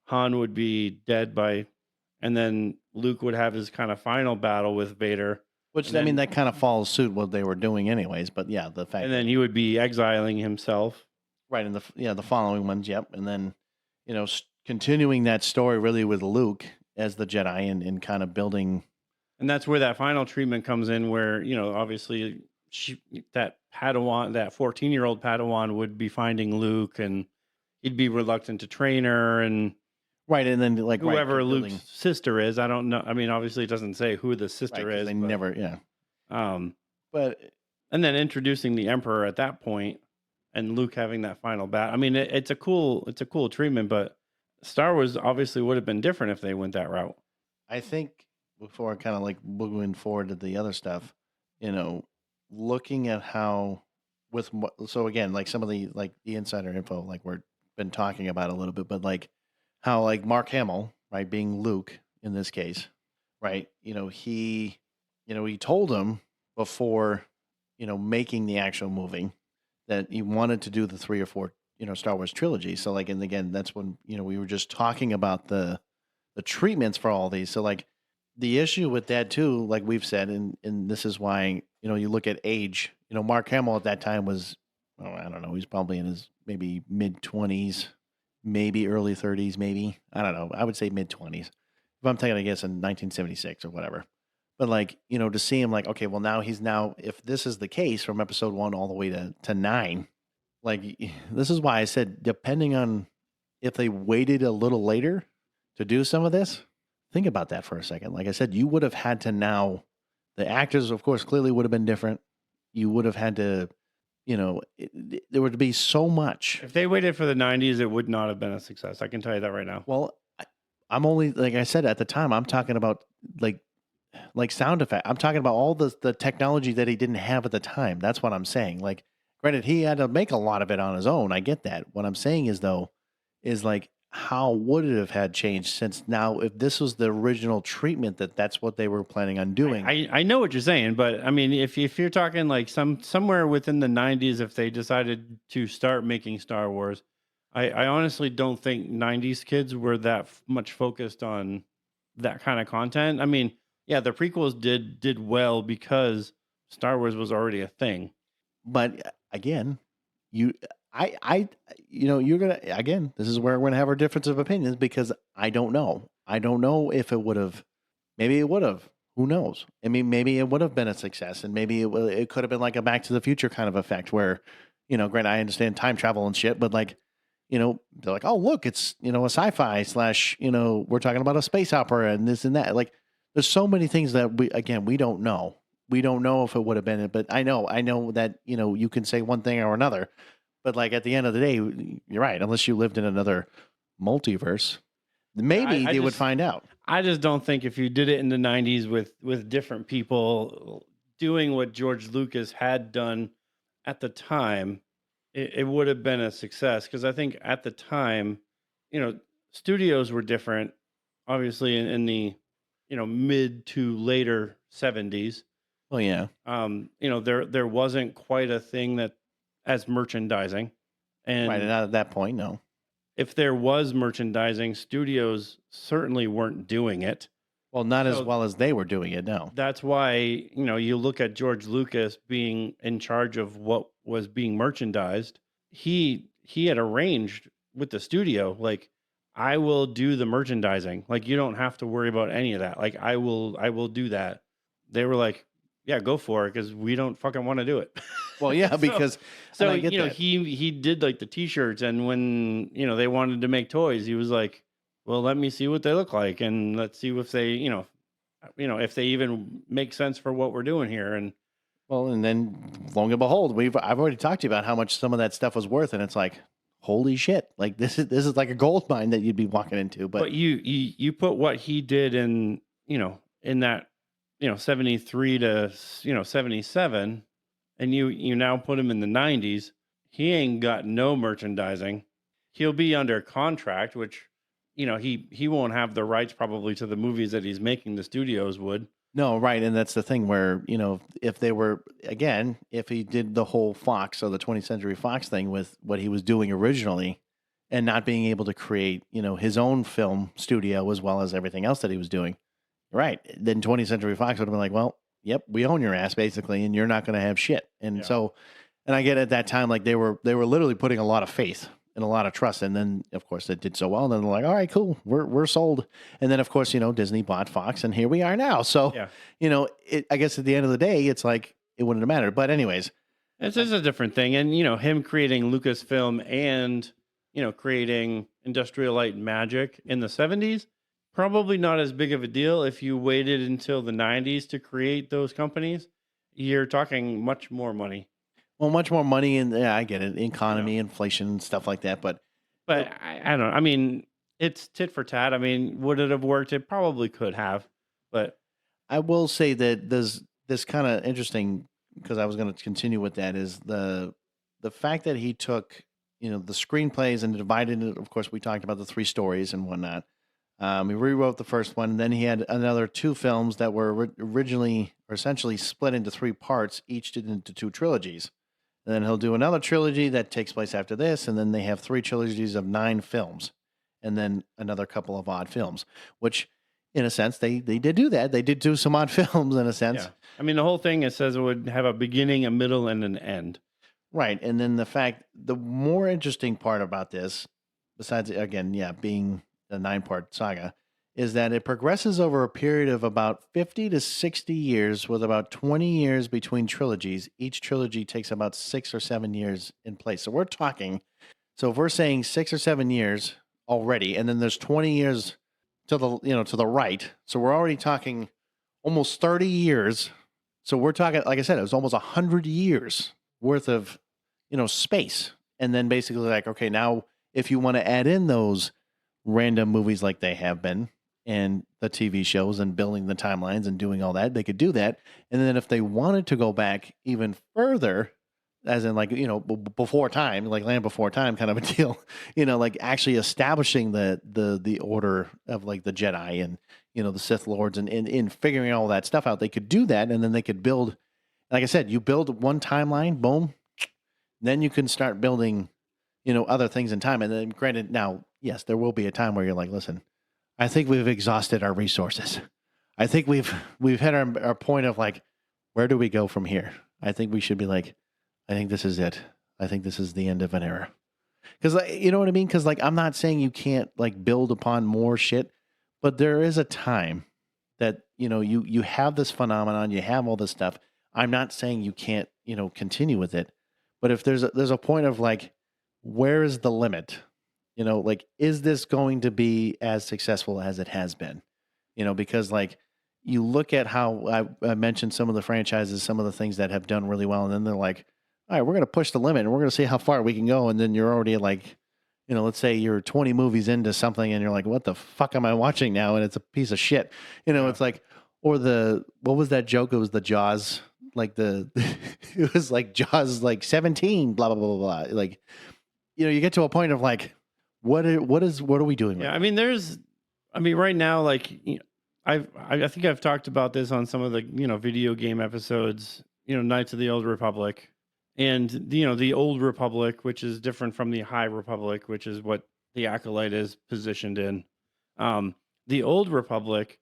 Han would be dead and then Luke would have his kind of final battle with Vader. Which And I mean then that kind of follows suit what they were doing anyways, but yeah, the fact and then he would be exiling himself. right in the following ones, yep. And then, continuing that story really with Luke as the Jedi and kind of building. And that's where that final treatment comes in, where, obviously that Padawan, that 14-year-old Padawan would be finding Luke and he'd be reluctant to train her and Right, and then like whoever building, Luke's sister is. I don't know. I mean, obviously it doesn't say who the right, sister 'cause is, they but, never, yeah. um, But and then introducing the Emperor at that point and Luke having that final battle. I mean, it's a cool treatment, but Star Wars obviously would have been different if they went that route. I think before kind of like moving forward to the other stuff, looking at how so again, like some of the like the insider info, like we're been talking about a little bit, but like how like Mark Hamill, right, being Luke in this case, right, he told him before, making the actual movie that he wanted to do the 3 or 4, Star Wars trilogy. So like, and again, that's when, we were just talking about the treatments for all these. So like the issue with that too, like we've said, and this is why, you look at age, Mark Hamill at that time was, oh, I don't know, he's probably in his maybe mid-20s, maybe early 30s, maybe. I don't know. I would say mid-20s. If I'm taking a guess in 1976 or whatever. But like, to see him like, okay, well now, if this is the case from episode 1 all the way to 9, like this is why I said, depending on if they waited a little later to do some of this, think about that for a second. Like I said, you would have had to now, the actors, of course, clearly would have been different. You would have had to, there would be so much. If they waited for the 90s, it would not have been a success. I can tell you that right now. Well, I'm only, like I said, at the time, I'm talking about like sound effect. I'm talking about all the technology that he didn't have at the time. That's what I'm saying. Like, granted, he had to make a lot of it on his own. I get that. What I'm saying is though, is like, how would it have had changed since now, if this was the original treatment, that's what they were planning on doing. I know what you're saying, but I mean, if you're talking like somewhere within the 90s, if they decided to start making Star Wars, I honestly don't think 90s kids were that much focused on that kind of content. I mean, yeah, the prequels did well because Star Wars was already a thing. But again, you're gonna, again, this is where we're gonna have our difference of opinions because I don't know. I don't know if it would have. Maybe it would have. Who knows? I mean, maybe it would have been a success, and maybe it could have been like a Back to the Future kind of effect, where, granted, I understand time travel and shit, but like, they're like, oh look, it's a sci-fi / we're talking about a space opera and this and that. Like, there's so many things that we don't know. We don't know if it would have been it, but I know that you can say one thing or another, but like at the end of the day, you're right. Unless you lived in another multiverse, maybe they would find out. I just don't think if you did it in the 90s with different people doing what George Lucas had done at the time, it would have been a success because I think at the time, studios were different. Obviously, in the mid to later 70s, Oh yeah. there wasn't quite a thing that as merchandising, Right. And and at that point, no. if there was merchandising, studios certainly weren't doing it. Well, not as So well as they were doing it. No. that's why, you look at George Lucas being in charge of what was being merchandised. He had arranged with the studio, like, I will do the merchandising. Like, you don't have to worry about any of that. Like, I will do that. They were like, yeah, go for it because we don't fucking want to do it. Well, yeah, So because and so I get that. he did like the t-shirts, and when they wanted to make toys, he was like, well, let me see what they look like, and let's see if they if they even make sense for what we're doing here. And Well, and then lo and behold, I've already talked to you about how much some of that stuff was worth, and it's like, holy shit! Like this is like a gold mine that you'd be walking into. But but you put what he did in that 73 to 77, and you now put him in the 90s. He ain't got no merchandising. He'll be under contract, which he won't have the rights probably to the movies that he's making. The studios would. no, right, and that's the thing where if they were again, if he did the whole Fox or the 20th Century Fox thing with what he was doing originally, and not being able to create his own film studio as well as everything else that he was doing, right? Then 20th Century Fox would have been like, well, yep, we own your ass basically, and you're not going to have shit. And Yeah. so, and I get at that time like they were literally putting a lot of faith and a lot of trust, and then of course it did so well, and then they're like, all right, cool, we're sold. And then of course Disney bought Fox, and here we are now. So Yeah. I guess at the end of the day, it's like it wouldn't have mattered. But anyways, This is a different thing. And, him creating Lucasfilm and, creating Industrial Light and Magic in the 70s, probably not as big of a deal. If you waited until the 90s to create those companies, you're talking much more money. well, much more money, and yeah, I get it, economy, inflation, stuff like that. But But I don't know. I mean, it's tit for tat. I mean, would it have worked? It probably could have. But I will say that there's this kind of interesting, because I was going to continue with that, is the fact that he took the screenplays and divided it. Of course, we talked about the three stories and whatnot. He rewrote the first one, and then he had another two films that were originally or essentially split into three parts, each into two trilogies. And then he'll do another trilogy that takes place after this, and then they have three trilogies of 9 films, and then another couple of odd films, which in a sense, they did do that. They did do some odd films in a sense. yeah, I mean, the whole thing, it says it would have a beginning, a middle, and an end. Right. And then the more interesting part about this, besides, again, yeah, being a 9-part saga, is that it progresses over a period of about 50 to 60 years, with about 20 years between trilogies. Each trilogy takes about 6 or 7 years in place. So if we're saying 6 or 7 years already, and then there's 20 years to the right. So we're already talking almost 30 years. So we're talking, like I said, it was almost 100 years worth of, space. And then basically like, okay, now if you want to add in those random movies like they have been, and the TV shows and building the timelines and doing all that, they could do that. And then if they wanted to go back even further, as in like, before time, like Land Before Time kind of a deal, like actually establishing the order of like the Jedi and, the Sith Lords, and in figuring all that stuff out, they could do that. And then they could build, like I said, you build one timeline, boom, then you can start building, other things in time. And then granted, now, yes, there will be a time where you're like, listen, I think we've exhausted our resources. I think we've hit our point of like, where do we go from here? I think we should be like, I think this is it. I think this is the end of an era. Because, like, you know what I mean? Because, like, I'm not saying you can't, like, build upon more shit, but there is a time that, you have this phenomenon, you have all this stuff. I'm not saying you can't, continue with it. But if there's a point of, like, where is the limit? Like, is this going to be as successful as it has been? Because, like, you look at how I mentioned some of the franchises, some of the things that have done really well, and then they're like, all right, we're going to push the limit and we're going to see how far we can go. And then you're already like, let's say you're 20 movies into something and you're like, what the fuck am I watching now? And it's a piece of shit. Yeah. It's like, or what was that joke? It was the Jaws like the it was like Jaws like 17, blah blah blah blah blah. Like, you get to a point of like, what are we doing? Yeah, Right I mean, right now, like, I think I've talked about this on some of the video game episodes. Knights of the Old Republic, and the Old Republic, which is different from the High Republic, which is what the Acolyte is positioned in. The Old Republic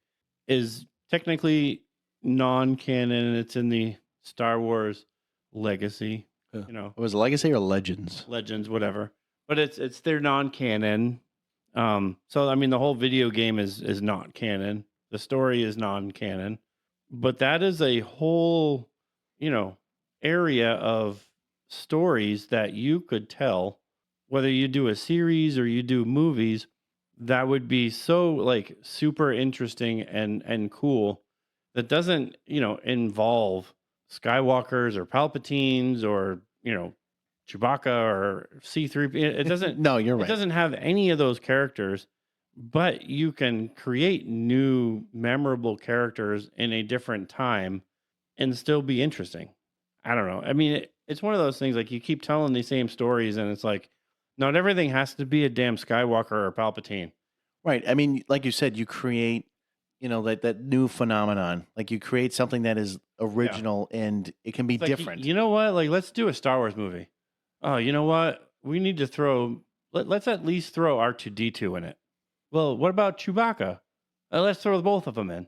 is technically non-canon. It's in the Star Wars legacy. It was Legacy or Legends? Legends, whatever. But it's their non-canon. So I mean, the whole video game is not canon. The story is non-canon, but that is a whole, area of stories that you could tell, whether you do a series or you do movies, that would be so like super interesting and cool. That doesn't, involve Skywalkers or Palpatines or, Chewbacca or C3. It doesn't. No, you're It right. doesn't have any of those characters, but you can create new memorable characters in a different time and still be interesting. I don't know. I mean, it's one of those things like you keep telling the same stories, and it's like not everything has to be a damn Skywalker or Palpatine. Right. I mean, like you said, you create, that new phenomenon. Like you create something that is original and it can be It's like, different. you know what? Like, let's do a Star Wars movie. Oh, you know what? We need to let's at least throw R2D2 in it. Well, what about Chewbacca? Let's throw both of them in.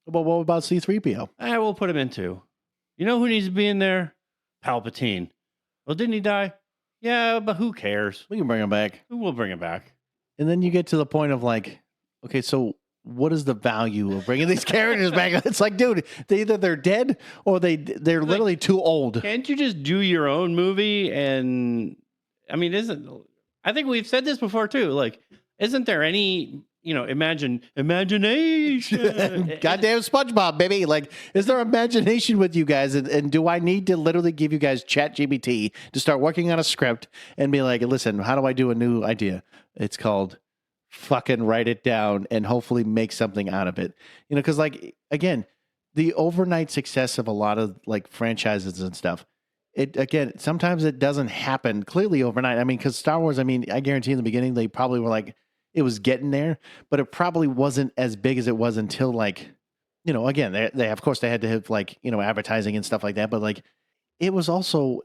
But what about C3PO? We'll put him in too. You know who needs to be in there? Palpatine. Well, didn't he die? Yeah, but who cares? We can bring him back. Who will bring him back? And then you get to the point of like, okay, so what is the value of bringing these characters back? It's like, dude, they're dead or they're literally too old. Can't you just do your own movie? And I mean, I think we've said this before too. Like, isn't there any, imagination? Goddamn SpongeBob, baby. Like, is there imagination with you guys? And do I need to literally give you guys ChatGPT to start working on a script and be like, listen, how do I do a new idea? It's called fucking write it down and hopefully make something out of it. Because like, again, the overnight success of a lot of like franchises and stuff, sometimes it doesn't happen clearly overnight. I mean, because Star Wars, I mean, I guarantee in the beginning, they probably were like, it was getting there, but it probably wasn't as big as it was until like, again, they of course they had to have like, advertising and stuff like that, but like, it was also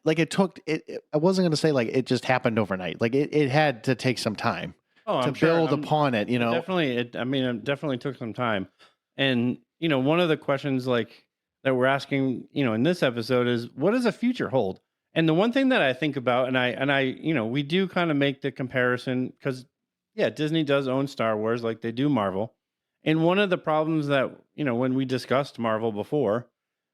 like it took it. I wasn't going to say like it just happened overnight. Like it had to take some time to build upon it. Definitely. It definitely took some time. And one of the questions like that we're asking, in this episode is, what does the future hold? And the one thing that I think about, and I, we do kind of make the comparison because, yeah, Disney does own Star Wars like they do Marvel. And one of the problems that, when we discussed Marvel before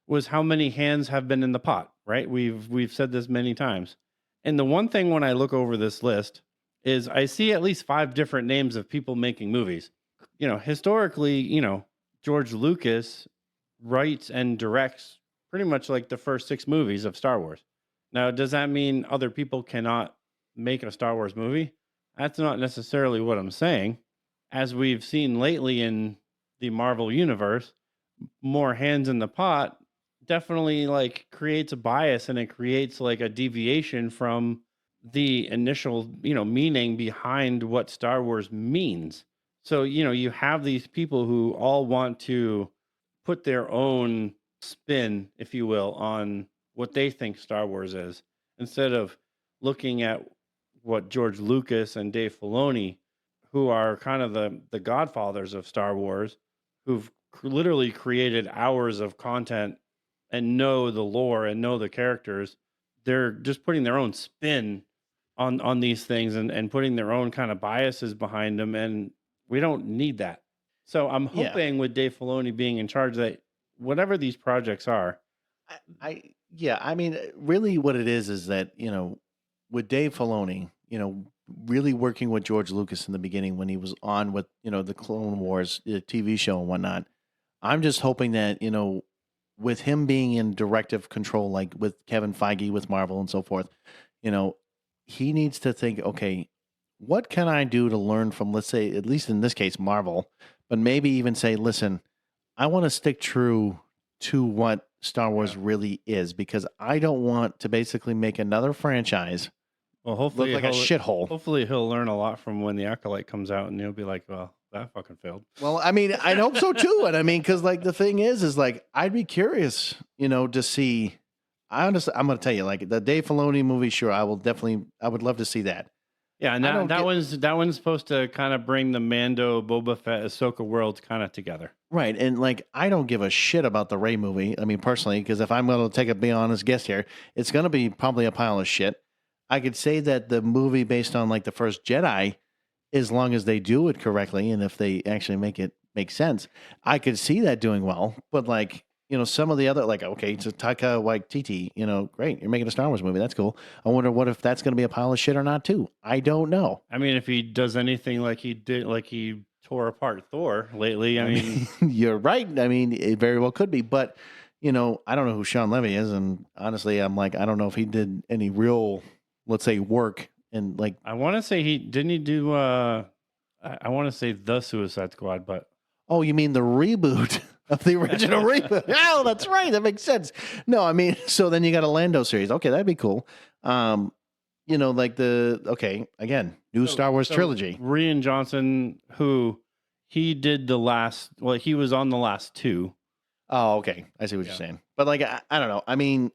was how many hands have been in the pot, right? We've said this many times. And the one thing when I look over this list is I see at least 5 different names of people making movies. Historically, George Lucas writes and directs pretty much like the first 6 movies of Star Wars. Now, does that mean other people cannot make a Star Wars movie? That's not necessarily what I'm saying. As we've seen lately in the Marvel universe, more hands in the pot definitely like creates a bias, and it creates like a deviation from the initial, meaning behind what Star Wars means. So, you have these people who all want to put their own spin, if you will, on what they think Star Wars is, instead of looking at what George Lucas and Dave Filoni, who are kind of the godfathers of Star Wars, who've literally created hours of content and know the lore and know the characters. They're just putting their own spin on these things and putting their own kind of biases behind them. And we don't need that. So I'm hoping with Dave Filoni being in charge that whatever these projects are, I mean, really what it is that, with Dave Filoni, really working with George Lucas in the beginning when he was on with, the Clone Wars TV show and whatnot, I'm just hoping that, with him being in directive control, like with Kevin Feige, with Marvel and so forth, he needs to think, okay, what can I do to learn from, let's say, at least in this case, Marvel, but maybe even say, listen, I want to stick true to what Star Wars really is, because I don't want to basically make another franchise Well, look like a shithole. Hopefully, he'll learn a lot from when the Acolyte comes out, and he'll be like, "Well, that fucking failed." Well, I mean, I hope so too. And I mean, because like the thing is like I'd be curious, to see. I'm going to tell you, like the Dave Filoni movie. Sure, I would love to see that. Yeah, and that one's supposed to kind of bring the Mando, Boba Fett, Ahsoka worlds kind of together. Right. And like, I don't give a shit about the Rey movie. I mean, personally, because if I'm going to be honest guest here, it's going to be probably a pile of shit. I could say that the movie based on like the first Jedi, as long as they do it correctly and if they actually make it make sense, I could see that doing well. But like, some of the other, like, okay, it's a Taika Waititi, great. You're making a Star Wars movie. That's cool. I wonder what if that's going to be a pile of shit or not too. I don't know. I mean, if he does anything like he did, like he tore apart Thor lately, I mean, you're right. I mean, it very well could be, but I don't know who Sean Levy is. And honestly, I'm like, I don't know if he did any real, let's say, work. And like, I want to say he do, I want to say the Suicide Squad, but. Oh, you mean the reboot of the original reboot? Oh, that's right. That makes sense. No, I mean, so then you got a Lando series. Okay, that'd be cool. Like again, new Star Wars trilogy. Rian Johnson, who he did he was on the last two. Oh, okay. I see what you're saying. But like, I don't know. I mean,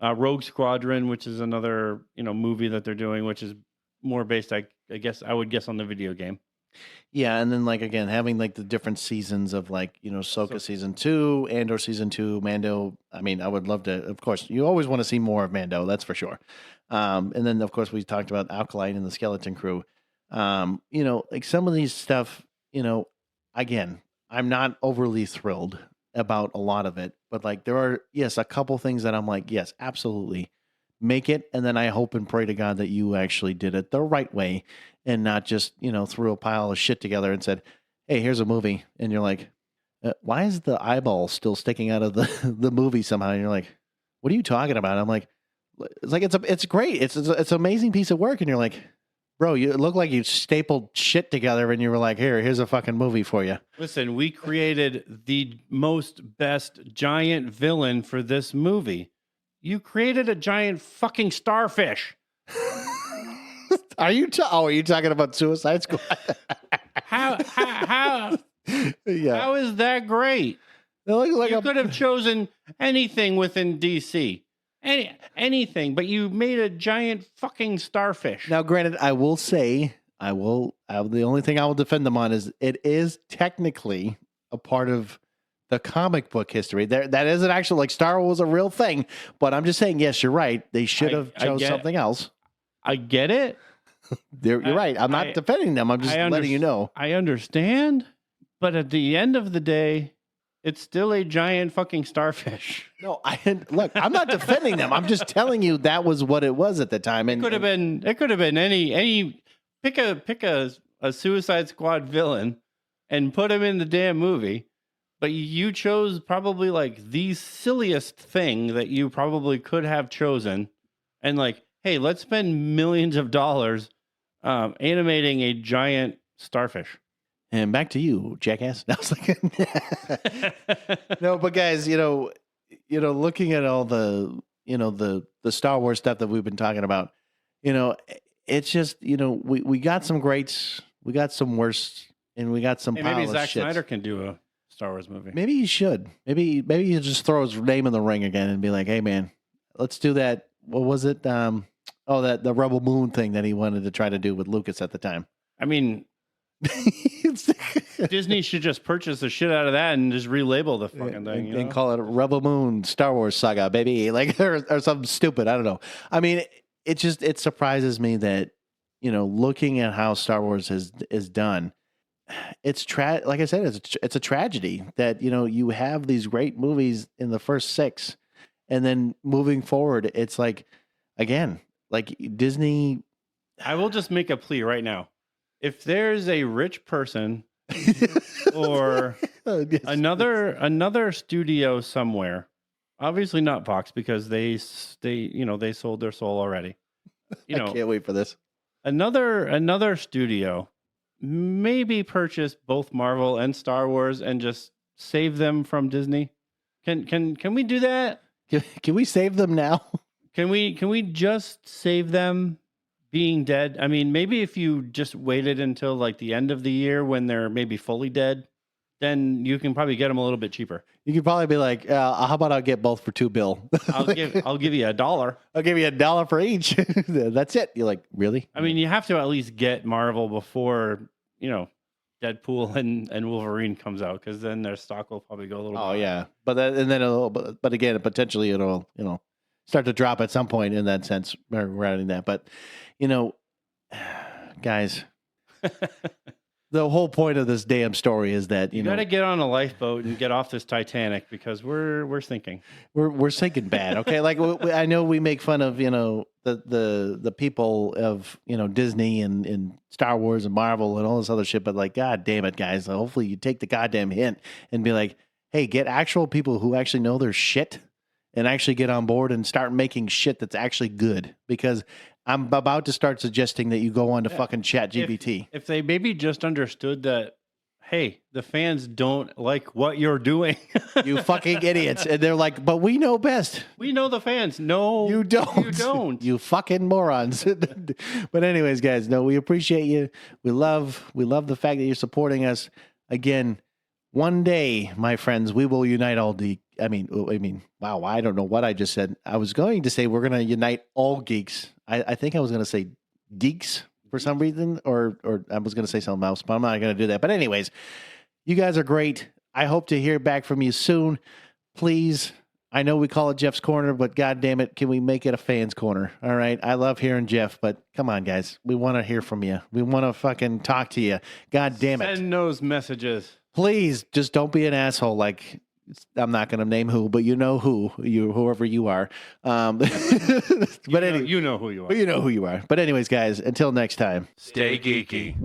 Rogue Squadron, which is another, movie that they're doing, which is more based, I would guess on the video game. Yeah, and then like again, having like the different seasons of like Ahsoka season 2, Andor season 2, Mando. I mean, I would love to. Of course, you always want to see more of Mando. That's for sure. And then of course we talked about Acolyte and the Skeleton Crew. Like some of these stuff. Again, I'm not overly thrilled about a lot of it, but like there are a couple things that I'm like, yes, absolutely, make it, and then I hope and pray to God that you actually did it the right way. And not just, threw a pile of shit together and said, hey, here's a movie. And you're like, why is the eyeball still sticking out of the movie somehow? And you're like, what are you talking about? I'm like, it's great. It's an amazing piece of work. And you're like, bro, you look like you stapled shit together and you were like, here's a fucking movie for you. Listen, we created the best giant villain for this movie. You created a giant fucking starfish. Are you talking about Suicide Squad? How is that great? You could have chosen anything within DC. Anything, but you made a giant fucking starfish. Now, granted, I will say, the only thing I will defend them on is it is technically a part of the comic book history. That isn't actually like Star Wars a real thing, but I'm just saying, yes, you're right. They should have chose something else. I get it. You're right. I'm not defending them. I'm just letting you know. I understand, but at the end of the day, it's still a giant fucking starfish. No, look, I'm not defending them. I'm just telling you that was what it was at the time. And it could have been any pick a Suicide Squad villain and put him in the damn movie. But you chose probably like the silliest thing that you probably could have chosen. And like, hey, let's spend millions of dollars animating a giant starfish. And back to you, jackass. I was like, no, but guys, looking at all the, the Star Wars stuff that we've been talking about, it's just, we got some greats, we got some worst, and we got some. Hey, maybe Zack Snyder can do a Star Wars movie. Maybe he should. Maybe he just throw his name in the ring again and be like, hey man, let's do that. What was it? The Rebel Moon thing that he wanted to try to do with Lucas at the time. I mean, Disney should just purchase the shit out of that and just relabel the fucking thing, and call it Rebel Moon Star Wars Saga, baby, like or something stupid. I don't know. I mean, it surprises me that looking at how Star Wars is done, it's like I said, it's a tragedy that you have these great movies in the first 6, and then moving forward, it's like again, like Disney. I will just make a plea right now. If there's a rich person or another studio somewhere, obviously not Fox because they sold their soul already. I can't wait for this. Another studio maybe purchase both Marvel and Star Wars and just save them from Disney. Can we do that? Can we save them now? Can we just save them being dead? I mean, maybe if you just waited until like the end of the year when they're maybe fully dead, then you can probably get them a little bit cheaper. You could probably be like, how about I'll get both for $2 bill? I'll give you $1. I'll give you $1 for each. That's it. You're like, really? I mean, you have to at least get Marvel before, Deadpool and Wolverine comes out, because then their stock will probably go a little. Oh yeah, but again, potentially it'll start to drop at some point in that sense regarding that. But guys, the whole point of this damn story is that you got to get on a lifeboat and get off this Titanic, because we're sinking. We're sinking bad. Okay, like I know we make fun of the people of Disney and Star Wars and Marvel and all this other shit, but like, god damn it, guys, hopefully you take the goddamn hint and be like, hey, get actual people who actually know their shit and actually get on board and start making shit that's actually good, because I'm about to start suggesting that you go on to fucking ChatGPT. If they maybe just understood that, hey, the fans don't like what you're doing. You fucking idiots. And they're like, but we know best. We know the fans. No, you don't. You don't. You fucking morons. But anyways, guys, no, we appreciate you. We love the fact that you're supporting us. Again, one day, my friends, we will unite all the, wow, I don't know what I just said. I was going to say we're going to unite all geeks. I think I was going to say geeks for some reason, or I was going to say something else, but I'm not going to do that. But anyways, you guys are great. I hope to hear back from you soon. Please, I know we call it Jeff's Corner, but God damn it, can we make it a fan's corner? All right. I love hearing Jeff, but come on, guys. We want to hear from you. We want to fucking talk to you. God damn it. Send those messages. Please, just don't be an asshole. Like, I'm not going to name who, but you know whoever you are. But you know who you are. You know who you are. But anyways, guys, until next time. Stay geeky.